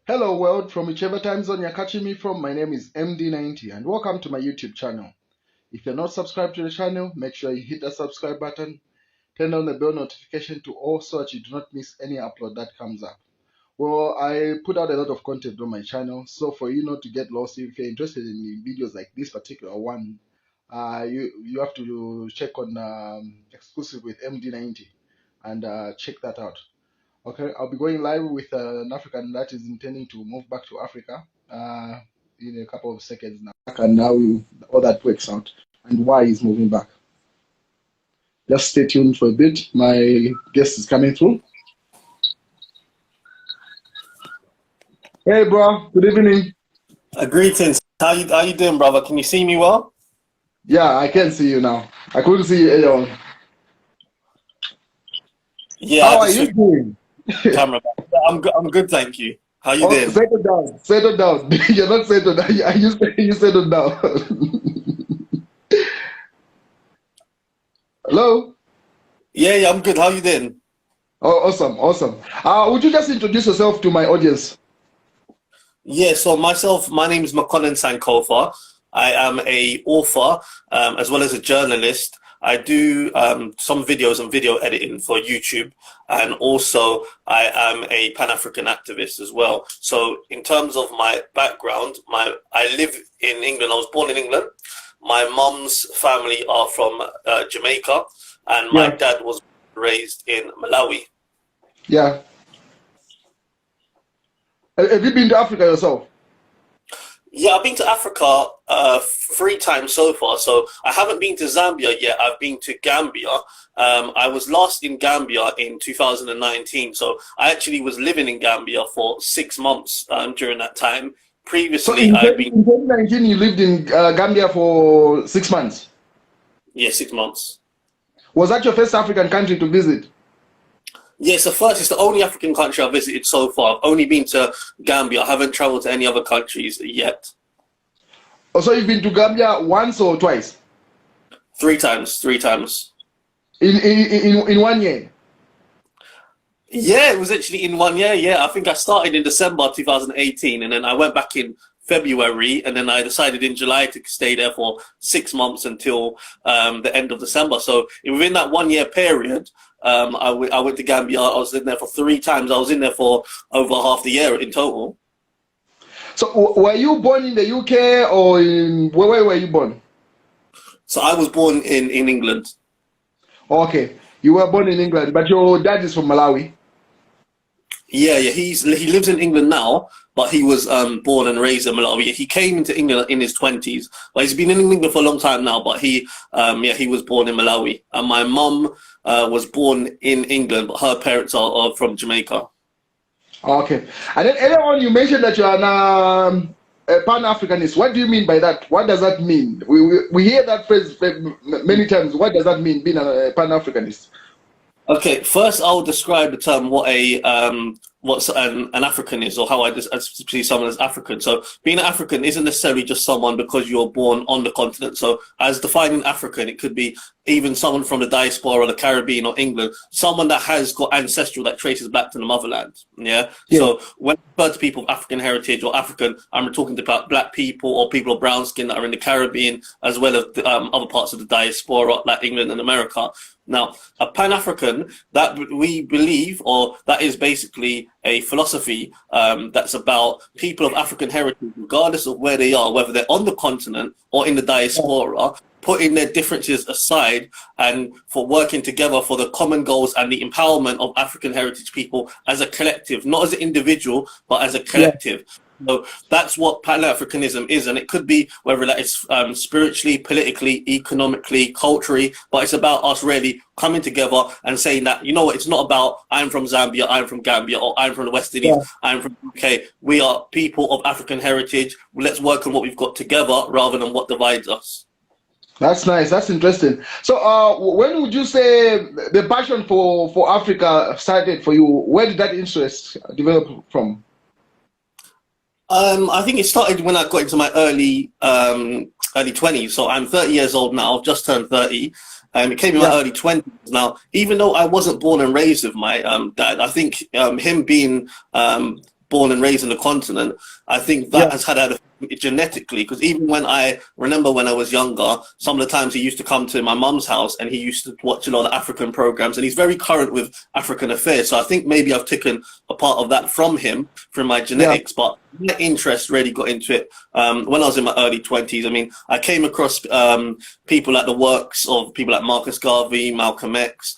Hello world, from whichever time zone you're catching me from, my name is MD90 and welcome to my YouTube channel. If you're not subscribed to the channel, make sure you hit the subscribe button, turn on the bell notification to all so that you do not miss any upload that comes up. Well, I put out a lot of content on my channel, so for you not to get lost, if you're interested in videos like this particular one, you have to check on exclusive with MD90 and check that out. Okay, I'll be going live with an African that is intending to move back to Africa in a couple of seconds now. And now all that works out and why he's moving back. Just stay tuned for a bit. My guest is coming through. Hey, bro. Good evening. Greetings. How you doing, brother? Can you see me well? Yeah, I can see you now. I couldn't see you earlier on. Yeah. How are you doing? Camera. I'm good, thank you. How you doing? Settle down. Settle down. You're not settled down. You settled down. Hello? Yeah, I'm good. How you doing? Oh, awesome. Would you just introduce yourself to my audience? Yeah, so my name is Makonnen Sankofa. I am a author as well as a journalist. I do some videos and video editing for YouTube, and also I am a Pan-African activist as well. So in terms of my background, I live in England. I was born in England. My mum's family are from Jamaica, and my dad was raised in Malawi. Yeah. Have you been to Africa yourself? Yeah, I've been to Africa 3 times so far. So I haven't been to Zambia yet. I've been to Gambia. I was last in Gambia in 2019. So I actually was living in Gambia for 6 months during that time. Previously, so in 2019, you lived in Gambia for 6 months? Yeah, 6 months. Was that your first African country to visit? Yes, it's the only African country I've visited so far. I've only been to Gambia. I haven't traveled to any other countries yet. Oh, so you've been to Gambia once or twice? 3 times. In 1 year? Yeah, it was actually in 1 year. Yeah, I think I started in December 2018, and then I went back in February, and then I decided in July to stay there for 6 months until the end of December. So within that 1 year period, I went to Gambia. I was in there for 3 times. I was in there for over half the year in total. So were you born in the UK or where were you born? So I was born in England. Okay, you were born in England, but your dad is from Malawi. Yeah, he lives in England now, but he was born and raised in Malawi. He came into England in his 20s, but he's been in England for a long time now. But he was born in Malawi, and my mum was born in England, but her parents are from Jamaica. Okay, and then earlier on you mentioned that you are a Pan-Africanist. What do you mean by that? What does that mean? We hear that phrase many times. What does that mean, being a Pan-Africanist? Okay, first I'll describe the term what an African is, or how I see someone as African. So being an African isn't necessarily just someone because you're born on the continent. So as defining African, it could be even someone from the diaspora or the Caribbean or England, someone that has got ancestral that traces back to the motherland. Yeah. So when I refer to people of African heritage or African, I'm talking about black people or people of brown skin that are in the Caribbean, as well as other parts of the diaspora like England and America. Now, a Pan-African, that we believe, or that is basically a philosophy that's about people of African heritage, regardless of where they are, whether they're on the continent or in the diaspora, putting their differences aside and for working together for the common goals and the empowerment of African heritage people as a collective, not as an individual, but as a collective. So that's what Pan-Africanism is, and it could be whether that is spiritually, politically, economically, culturally, but it's about us really coming together and saying that, you know what, it's not about I'm from Zambia, I'm from Gambia, or I'm from the West Indies, I'm from UK. We are people of African heritage. Let's work on what we've got together rather than what divides us. That's nice. That's interesting. So when would you say the passion for Africa started for you? Where did that interest develop from? I think it started when I got into my early 20s. So I'm 30 years old now, just turned 30. It came in my early 20s. Now, even though I wasn't born and raised with my dad, I think him being born and raised in the continent, I think that has had a genetically, because even when I remember when I was younger, some of the times he used to come to my mum's house and he used to watch a lot of African programs, and he's very current with African affairs. So I think maybe I've taken a part of that from him, from my genetics, but my interest really got into it when I was in my early 20s. I mean, I came across people like the works of people like Marcus Garvey, Malcolm X,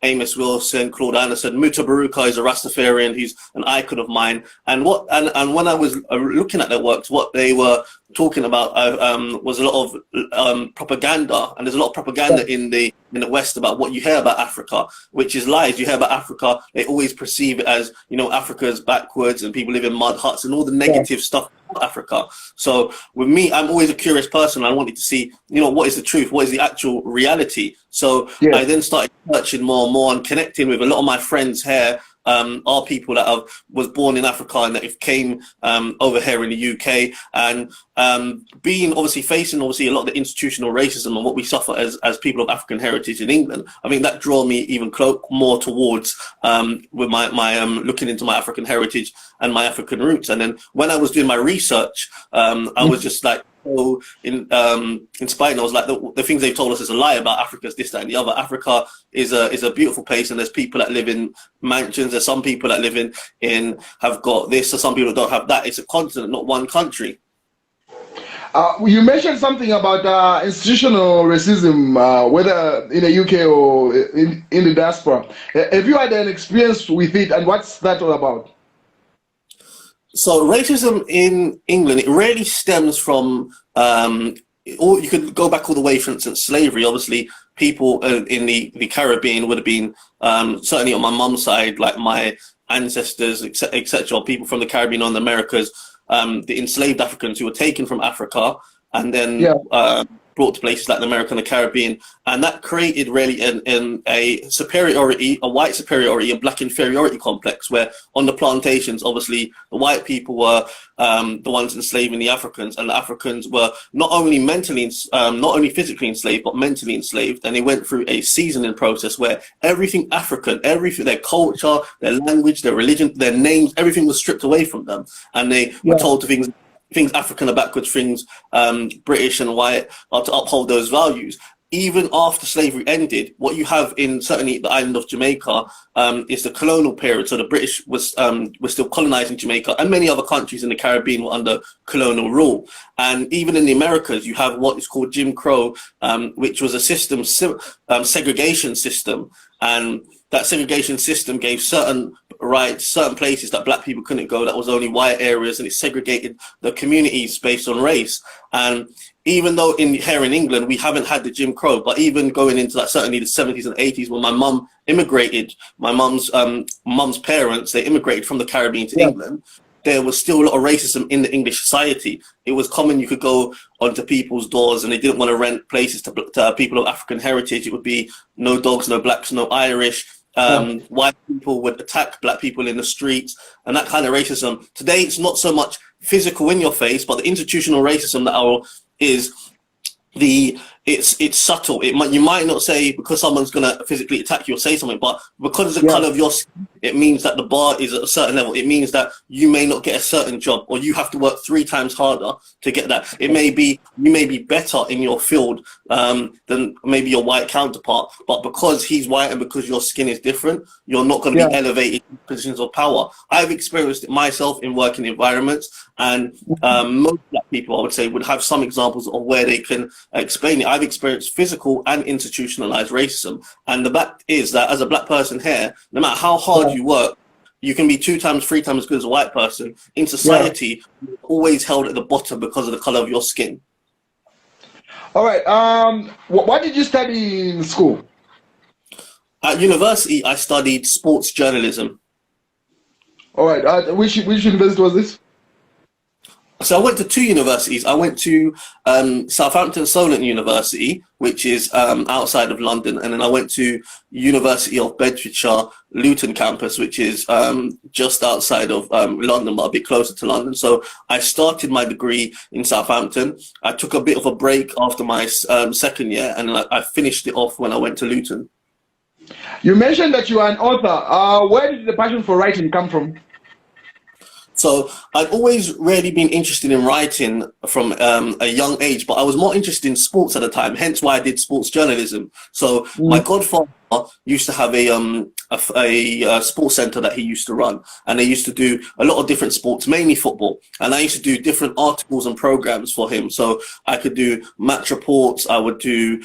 Amos Wilson, Claude Anderson. Mutabaruka is a Rastafarian. He's an icon of mine. And when I was looking at their works, what they were talking about was a lot of propaganda, and there's a lot of propaganda in the West about what you hear about Africa, which is lies. You hear about Africa, they always perceive it as, you know, Africa's backwards and people live in mud huts and all the negative stuff about Africa. So with me, I'm always a curious person. I wanted to see, you know, what is the truth, what is the actual reality. So I then started searching more and more and connecting with a lot of my friends here. Are people that was born in Africa and that came over here in the UK, and being facing a lot of the institutional racism and what we suffer as people of African heritage in England. I mean, that drew me even more towards with my looking into my African heritage and my African roots. And then when I was doing my research, I was just like, so inspired. I was like, the things they've told us is a lie about Africa is this, that, and the other. Africa is a beautiful place, and there's people that live in mansions. There's some people that live in have got this, or some people don't have that. It's a continent, not one country. You mentioned something about institutional racism, whether in the UK or in the diaspora. Have you had an experience with it, and what's that all about? So racism in England, it really stems from, or you could go back all the way, for instance, slavery. Obviously, people in the Caribbean would have been, certainly on my mum's side, like my ancestors, etc., people from the Caribbean on the Americas, the enslaved Africans who were taken from Africa and then brought to places like America and the Caribbean, and that created really a superiority, a white superiority, a black inferiority complex, where on the plantations, obviously, the white people were the ones enslaving the Africans, and the Africans were not only physically enslaved, but mentally enslaved, and they went through a seasoning process where everything African, everything, their culture, their language, their religion, their names, everything was stripped away from them, and they were told to things African are backwards, things British and white are to uphold those values. Even after slavery ended, what you have in certainly the island of Jamaica is the colonial period. So the British was still colonizing Jamaica, and many other countries in the Caribbean were under colonial rule. And even in the Americas, you have what is called Jim Crow, which was a segregation system. And that segregation system gave certain rights, certain places that black people couldn't go, that was only white areas, and it segregated the communities based on race. And even though here in England, we haven't had the Jim Crow, but even going into that, certainly the 70s and 80s, when my mum immigrated, my mum's parents, they immigrated from the Caribbean to England, there was still a lot of racism in the English society. It was common, you could go onto people's doors and they didn't want to rent places to people of African heritage. It would be no dogs, no blacks, no Irish. White people would attack black people in the streets, and that kind of racism. Today, it's not so much physical in your face, but the institutional racism it's subtle. You might not say because someone's going to physically attack you or say something, but because of the color of your skin, it means that the bar is at a certain level. It means that you may not get a certain job, or you have to work 3 times harder to get that. You may be better in your field than maybe your white counterpart, but because he's white and because your skin is different, you're not going to be elevated in positions of power. I've experienced it myself in working environments, and most black people, I would say, would have some examples of where they can explain it. I've experienced physical and institutionalized racism, and the fact is that as a black person here, no matter how hard you work, you can be 2 times, 3 times as good as a white person. In society, you're always held at the bottom because of the color of your skin. All right. What did you study in school? At university, I studied sports journalism. All right. Which university was this? So I went to 2 universities. I went to Southampton Solent University, which is outside of London, and then I went to University of Bedfordshire Luton campus, which is just outside of London, but a bit closer to London. So I started my degree in Southampton. I took a bit of a break after my second year, and I finished it off when I went to Luton. You mentioned that you are an author. Where did the passion for writing come from? So I'd always really been interested in writing from a young age, but I was more interested in sports at the time, hence why I did sports journalism. So my godfather used to have a sports center that he used to run, and they used to do a lot of different sports, mainly football. And I used to do different articles and programs for him. So I could do match reports, I would do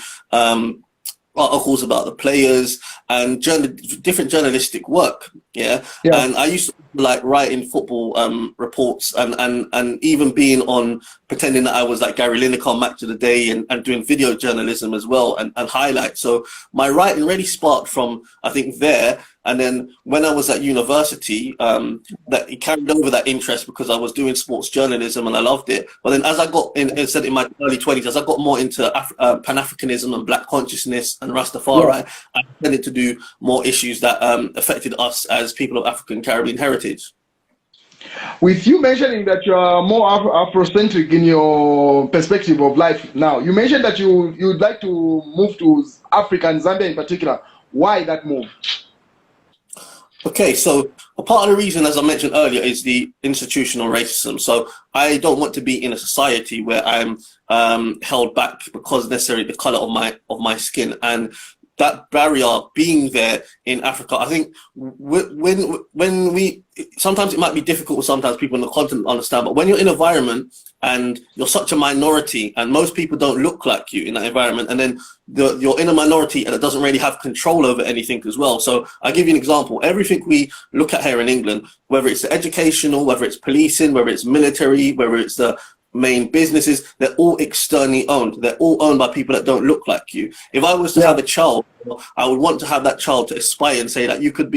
articles about the players and different journalistic work. Yeah. And I used to like writing football reports and even being on, pretending that I was like Gary Lineker on Match of the Day and doing video journalism as well and highlights. So my writing really sparked from, I think, there. And then when I was at university, that it carried over that interest because I was doing sports journalism and I loved it. But then as I got in my early 20s, as I got more into Pan-Africanism and Black consciousness and Rastafari, I tended to do more issues that affected us as people of African Caribbean heritage. With you mentioning that you are more Afrocentric in your perspective of life now, you mentioned that you'd like to move to Africa and Zambia in particular. Why that move? Okay, so a part of the reason, as I mentioned earlier, is the institutional racism. So I don't want to be in a society where I'm held back because necessarily the color of my skin. And that barrier being there in Africa, I think when we, sometimes it might be difficult, sometimes people in the continent understand, but when you're in an environment and you're such a minority and most people don't look like you in that environment, and then you're in a minority and it doesn't really have control over anything as well. So I'll give you an example. Everything we look at here in England, whether it's educational, whether it's policing, whether it's military, whether it's the main businesses, they're all externally owned. They're all owned by people that don't look like you. If I was to have a child, I would want to have that child to aspire and say that you could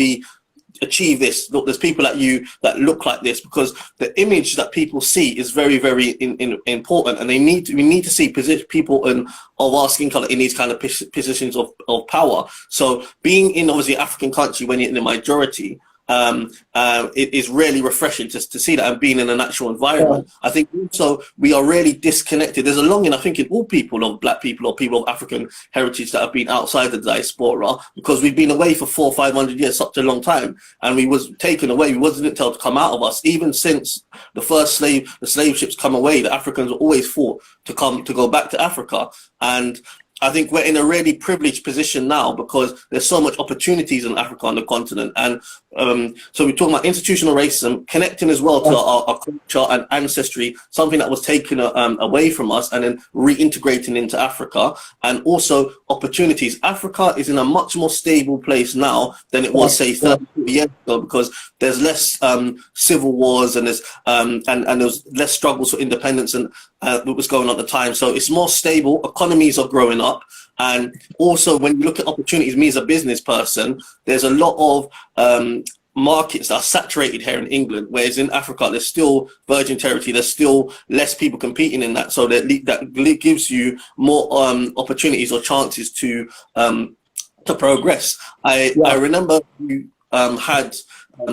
achieve this. Look, there's people like you that look like this, because the image that people see is very, very important, and we need to see people of our skin color in these kind of positions of power. So being in obviously an African country when you're in the majority, it is really refreshing to see that and being in a natural environment. I think also we are really disconnected. There's a longing, I think, in all people of Black people or people of African heritage that have been outside the diaspora, because we've been away for 400 or 500 years, such a long time, and we was taken away. We wasn't told to come out of us. Even since the first the slave ships come away, the Africans always fought to go back to Africa. And I think we're in a really privileged position now because there's so much opportunities in Africa on the continent. And so we're talking about institutional racism, connecting as well to our culture and ancestry, something that was taken away from us and then reintegrating into Africa, and also opportunities. Africa is in a much more stable place now than it was, say, 30 years ago, because there's less civil wars and there's less struggles for independence and what was going on at the time. So it's more stable, economies are growing up. And also when you look at opportunities, me as a business person, there's a lot of markets that are saturated here in England, whereas in Africa there's still virgin territory, there's still less people competing in that, so that gives you more opportunities or chances to progress. I remember you had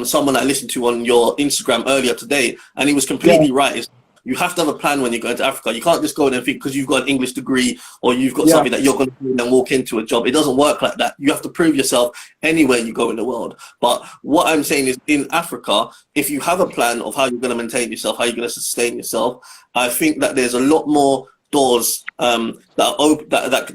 someone I listened to on your Instagram earlier today, and he was completely right. You have to have a plan when you go into Africa. You can't just go in and think because you've got an English degree or you've got something that you're going to do and walk into a job. It doesn't work like that. You have to prove yourself anywhere you go in the world. But what I'm saying is, in Africa, if you have a plan of how you're going to maintain yourself, how you're going to sustain yourself, I think that there's a lot more doors that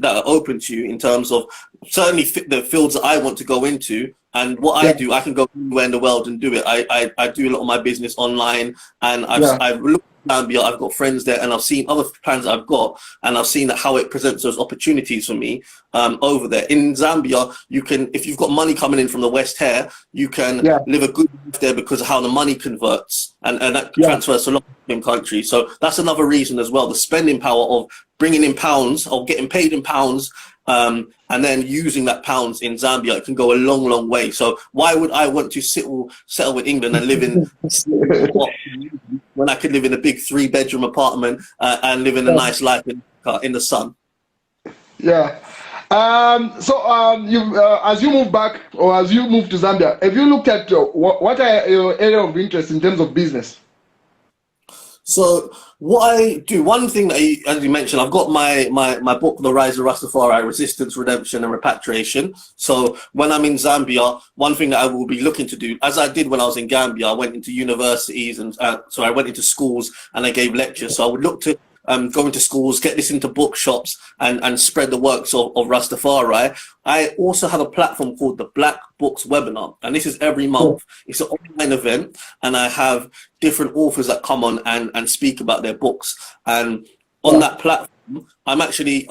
are open to you in terms of certainly the fields that I want to go into. And what I do, I can go anywhere in the world and do it. I do a lot of my business online, and I've looked at Zambia, I've got friends there, and I've seen other plans I've got, and I've seen how it presents those opportunities for me over there. In Zambia, you can, if you've got money coming in from the West here, you can live a good life there because of how the money converts, and that transfers to a lot of countries. So that's another reason as well, the spending power of bringing in pounds or getting paid in pounds, and then using that pounds in Zambia, it can go a long, long way. So why would I want to settle with England and live in when I could live in a big 3-bedroom apartment and live in a nice life in the sun? Yeah. As you move back, or as you move to Zambia, have you looked at what are your area of interest in terms of business? So what I do, one thing that as you mentioned, I've got my book, The Rise of Rastafari: Resistance, Redemption, and Repatriation. So when I'm in Zambia, one thing that I will be looking to do, as I did when I was in Gambia, I went into universities and so I went into schools and I gave lectures. So I would look to go into schools, get this into bookshops, and spread the works of Rastafari. I also have a platform called the Black Books Webinar, and this is every month. It's an online event, and I have different authors that come on and speak about their books. And on that platform, I'm actually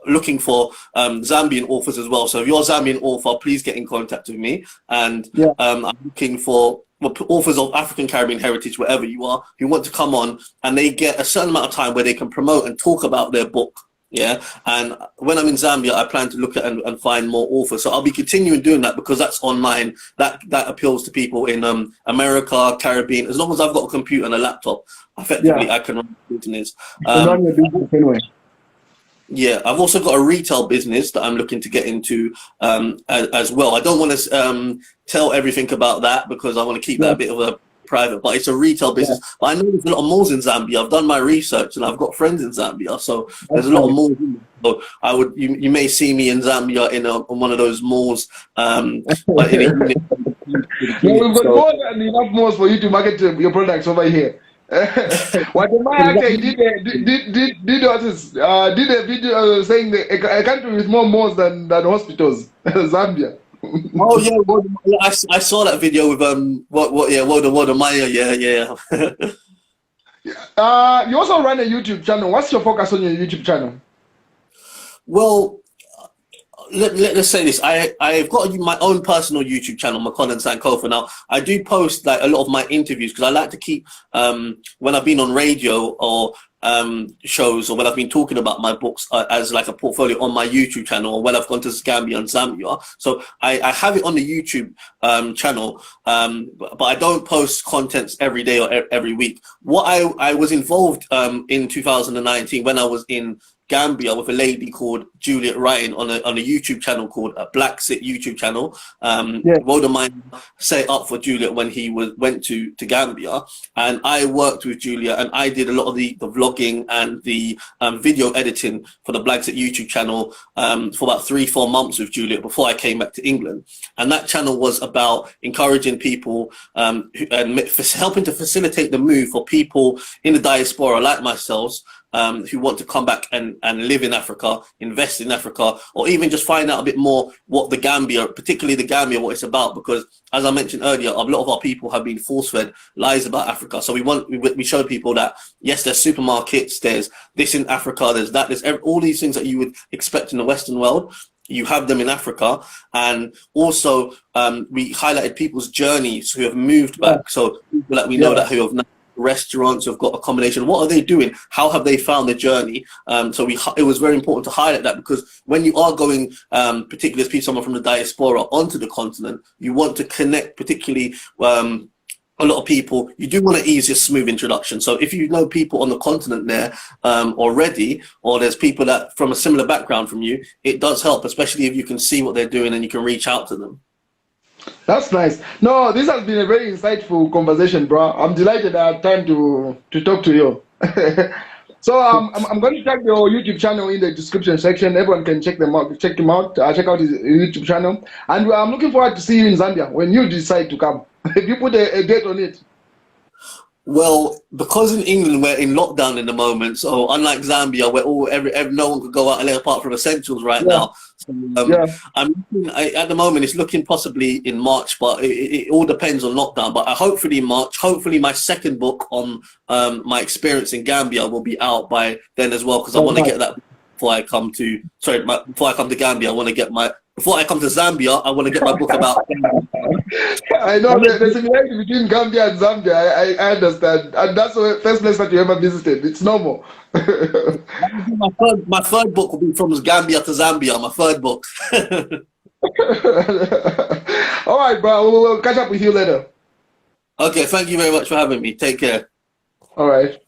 looking for Zambian authors as well. So if you're a Zambian author, please get in contact with me. And I'm looking for authors of African Caribbean heritage, wherever you are, who want to come on, and they get a certain amount of time where they can promote and talk about their book. Yeah, and when I'm in Zambia, I plan to look at and find more authors. So I'll be continuing doing that because that's online. That appeals to people in America, Caribbean. As long as I've got a computer and a laptop, effectively I can run business. Run your business anyway. Yeah, I've also got a retail business that I'm looking to get into as well. I don't want to tell everything about that because I want to keep that a bit of a private, but it's a retail business. But I know there's a lot of malls in Zambia. I've done my research and I've got friends in Zambia, so there's a lot of malls. So I would, you may see me in Zambia in one of those malls. But we've got more than enough malls for you to market your products over here. What did a video saying that a country with more malls than hospitals, Zambia. Oh yeah, I saw that video with Woda Maya. Yeah. You also run a YouTube channel. What's your focus on your YouTube channel? Well, let's say this. I've got my own personal YouTube channel, Makonnen Sankofa. Now, I do post like a lot of my interviews because I like to keep when I've been on radio or shows or when I've been talking about my books as like a portfolio on my YouTube channel, or when I've gone to Gambia and Zambia. So I have it on the YouTube channel, but I don't post contents every day or every week. What I was involved in 2019 when I was in Gambia with a lady called Juliet Wrighton on a YouTube channel called Black Sit YouTube channel. Woda Mine set up for Juliet when he went to Gambia, and I worked with Juliet and I did a lot of the vlogging and the video editing for the Black Sit YouTube channel for about 3-4 months with Juliet before I came back to England. And that channel was about encouraging people and helping to facilitate the move for people in the diaspora like myself, who want to come back and live in Africa, invest in Africa, or even just find out a bit more what the Gambia, particularly the Gambia, what it's about. Because as I mentioned earlier, a lot of our people have been force-fed lies about Africa. So we show people that, yes, there's supermarkets, there's this in Africa, there's that, there's all these things that you would expect in the Western world. You have them in Africa. And also we highlighted people's journeys who have moved back. So people that we know that who have now restaurants, who've got accommodation, what are they doing? How have they found their journey? So it was very important to highlight that, because when you are going, particularly as someone from the diaspora onto the continent, you want to connect, particularly a lot of people, you do want an easier, smooth introduction. So if you know people on the continent there already, or there's people that from a similar background from you, it does help, especially if you can see what they're doing and you can reach out to them. That's nice. No, this has been a very insightful conversation, bro. I'm delighted I had time to talk to you. So I'm going to tag your YouTube channel in the description section. Everyone can check him out. Check out his YouTube channel. And I'm looking forward to see you in Zambia when you decide to come. If you put a date on it. Well, because in England we're in lockdown in the moment, so unlike Zambia, where no one could go out apart from essentials right now. So, I'm looking, at the moment it's looking possibly in March, but it all depends on lockdown. But hopefully in March, hopefully my second book on my experience in Gambia will be out by then as well, because I want to get that before I come to Gambia. I want to get before I come to Zambia, I want to get my book about Gambia. I know the similarity between Gambia and Zambia. I understand, and that's the first place that you ever visited. It's normal. my third book will be from Gambia to Zambia. My third book. All right, bro. We'll catch up with you later. Okay. Thank you very much for having me. Take care. All right.